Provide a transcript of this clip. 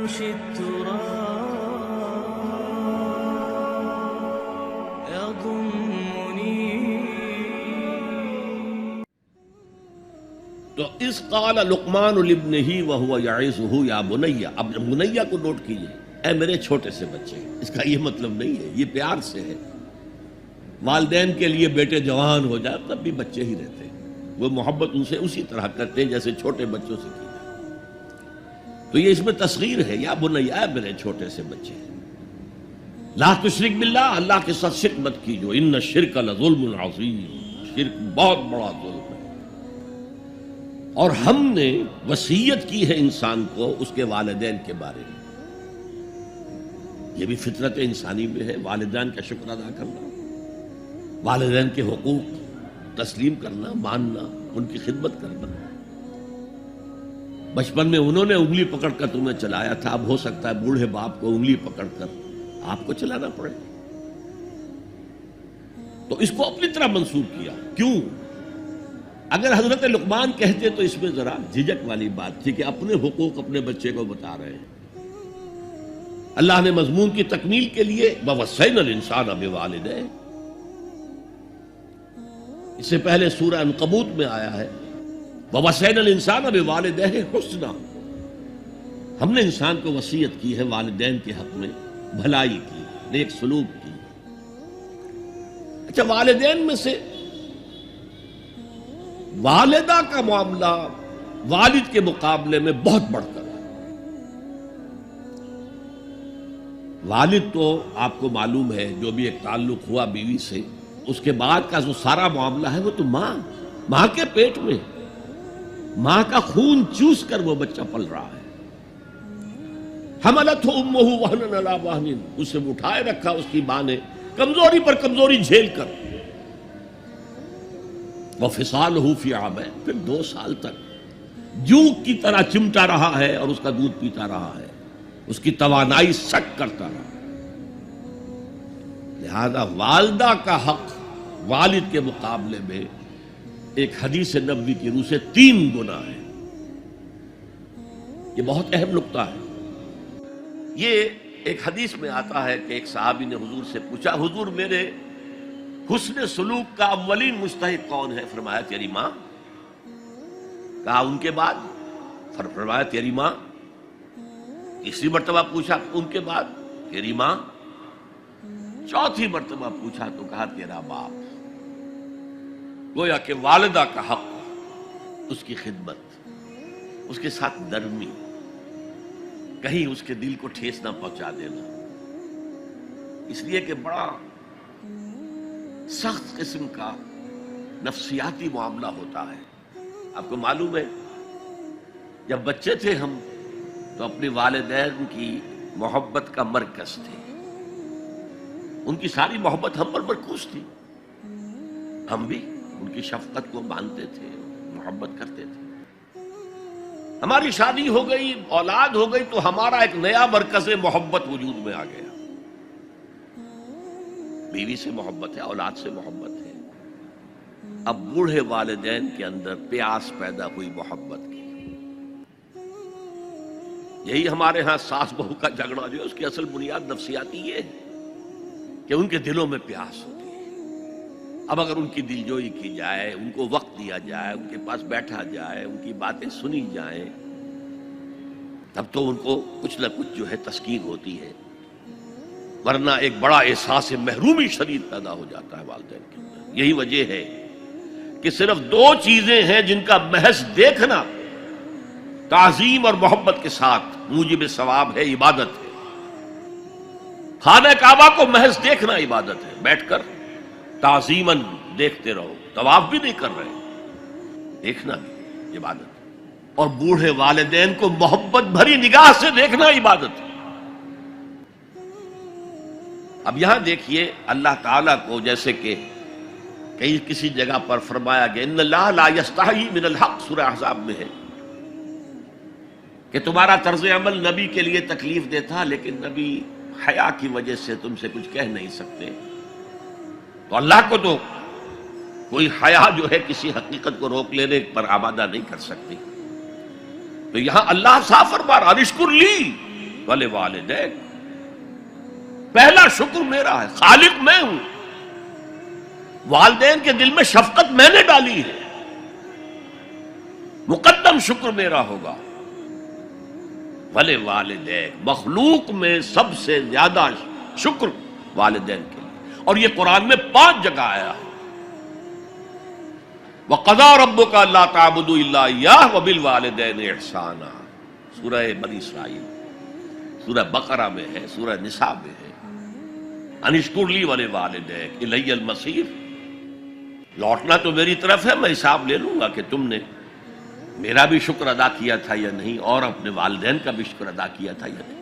تو اس قال لقمان لابنہ وہو یعظہ یا بنی، اب بنیہ کو نوٹ کیجئے، اے میرے چھوٹے سے بچے، اس کا یہ مطلب نہیں ہے، یہ پیار سے ہے۔ والدین کے لیے بیٹے جوان ہو جائے تب بھی بچے ہی رہتے ہیں، وہ محبت ان سے اسی طرح کرتے ہیں جیسے چھوٹے بچوں سے کی جائے۔ تو یہ اس میں تصغیر ہے، یا بنی، اے میرے چھوٹے سے بچے، لا تشرک باللہ، اللہ کے ساتھ شرک مت کیجو، ان الشرک لظلم عظیم، شرک بہت بڑا ظلم ہے۔ اور ہم نے وصیت کی ہے انسان کو اس کے والدین کے بارے میں، یہ بھی فطرت انسانی میں ہے، والدین کا شکر ادا کرنا، والدین کے حقوق تسلیم کرنا، ماننا، ان کی خدمت کرنا۔ بچپن میں انہوں نے انگلی پکڑ کر تمہیں چلایا تھا، اب ہو سکتا ہے بوڑھے باپ کو انگلی پکڑ کر آپ کو چلانا پڑے، تو اس کو اپنی طرح منسوب کیا۔ کیوں؟ اگر حضرت لقمان کہتے تو اس میں ذرا جھجک والی بات تھی کہ اپنے حقوق اپنے بچے کو بتا رہے ہیں۔ اللہ نے مضمون کی تکمیل کے لیے وَوَصَّيْنَا الْإِنسَانَ بِوَالِدَيْهِ، اس سے پہلے سورہ عنکبوت میں آیا ہے وَوَصَّيْنَا الْإِنسَانَ بِوَالِدَيْهِ حُسْنًا، ہم نے انسان کو وصیت کی ہے والدین کے حق میں بھلائی کی، نیک سلوک کی۔ اچھا، والدین میں سے والدہ کا معاملہ والد کے مقابلے میں بہت بڑھ کر ہے۔ والد تو آپ کو معلوم ہے جو بھی ایک تعلق ہوا بیوی سے، اس کے بعد کا جو سارا معاملہ ہے وہ تو ماں کے پیٹ میں، ماں کا خون چوس کر وہ بچہ پل رہا ہے۔ حملتہ امہ وہنا علی وہن، اسے اٹھائے رکھا اس کی ماں نے کمزوری پر کمزوری جھیل کر، وفصالہ فی عامین، پھر 2 سال تک جوک کی طرح چمٹا رہا ہے اور اس کا دودھ پیتا رہا ہے، اس کی توانائی سک کرتا رہا۔ لہذا والدہ کا حق والد کے مقابلے میں ایک حدیث نبوی کی روح سے 3 گنا ہے۔ یہ بہت اہم نقطہ ہے۔ یہ ایک حدیث میں آتا ہے کہ ایک صحابی نے حضور سے پوچھا، حضور میرے حسن سلوک کا اولین مستحق کون ہے؟ فرمایا تیری ماں۔ کہا ان کے بعد؟ فرمایا تیری ماں۔ تیسری مرتبہ پوچھا ان کے بعد؟ تیری ماں۔ چوتھی مرتبہ پوچھا تو کہا تیرا باپ۔ گویا کہ والدہ کا حق، اس کی خدمت، اس کے ساتھ نرمی، کہیں اس کے دل کو ٹھیس نہ پہنچا دینا، اس لیے کہ بڑا سخت قسم کا نفسیاتی معاملہ ہوتا ہے۔ آپ کو معلوم ہے جب بچے تھے ہم تو اپنے والدین کی محبت کا مرکز تھے، ان کی ساری محبت ہم پر مرکوز تھی، ہم بھی ان کی شفقت کو مانتے تھے، محبت کرتے تھے۔ ہماری شادی ہو گئی، اولاد ہو گئی تو ہمارا ایک نیا مرکز محبت وجود میں آ گیا، بیوی سے محبت ہے، اولاد سے محبت ہے۔ اب بوڑھے والدین کے اندر پیاس پیدا ہوئی محبت کی۔ یہی ہمارے ہاں ساس بہو کا جھگڑا جو ہے اس کی اصل بنیاد نفسیاتی یہ ہے کہ ان کے دلوں میں پیاس ہوتی ہے۔ اب اگر ان کی دلجوئی کی جائے، ان کو وقت دیا جائے، ان کے پاس بیٹھا جائے، ان کی باتیں سنی جائیں، تب تو ان کو کچھ نہ کچھ جو ہے تسکین ہوتی ہے، ورنہ ایک بڑا احساس محرومی شدید پیدا ہو جاتا ہے والدین کے اندر۔ یہی وجہ ہے کہ صرف 2 چیزیں ہیں جن کا محض دیکھنا تعظیم اور محبت کے ساتھ موجب ثواب ہے، عبادت ہے۔ خانہ کعبہ کو محض دیکھنا عبادت ہے، بیٹھ کر تعظیماً دیکھتے رہو، طواف بھی نہیں کر رہے، دیکھنا بھی عبادت ہے۔ اور بوڑھے والدین کو محبت بھری نگاہ سے دیکھنا عبادت ہے۔ اب یہاں دیکھیے اللہ تعالیٰ کو جیسے کہ کئی کسی جگہ پر فرمایا گیا ان اللہ لا یستحیی من الحق، سورہ احزاب میں ہے کہ تمہارا طرز عمل نبی کے لیے تکلیف دہ تھا، لیکن نبی حیا کی وجہ سے تم سے کچھ کہہ نہیں سکتے۔ تو اللہ کو تو کوئی حیا جو ہے کسی حقیقت کو روک لینے پر آمادہ نہیں کر سکتی۔ تو یہاں اللہ صاف فرما رہا اشکر لی، ولوالدیک، پہلا شکر میرا ہے، خالق میں ہوں، والدین کے دل میں شفقت میں نے ڈالی ہے، مقدم شکر میرا ہوگا۔ ولوالدیک، مخلوق میں سب سے زیادہ شکر والدین کے لیے، اور یہ قرآن میں 5 جگہ آیا ہے۔ وَقَضَىٰ رَبُّكَ أَلَّا تَعْبُدُوا إِلَّا إِيَّاهُ وَبِالْوَالِدَيْنِ إِحْسَانًا، سورہ بنی اسرائیل، سورہ بقرہ میں ہے، سورہ نساء میں ہے۔ أَنِ اشْكُرْ لِي وَلِوَالِدَيْكَ إِلَيَّ الْمَصِيرُ، لوٹنا تو میری طرف ہے، میں حساب لے لوں گا کہ تم نے میرا بھی شکر ادا کیا تھا یا نہیں، اور اپنے والدین کا بھی شکر ادا کیا تھا یا نہیں۔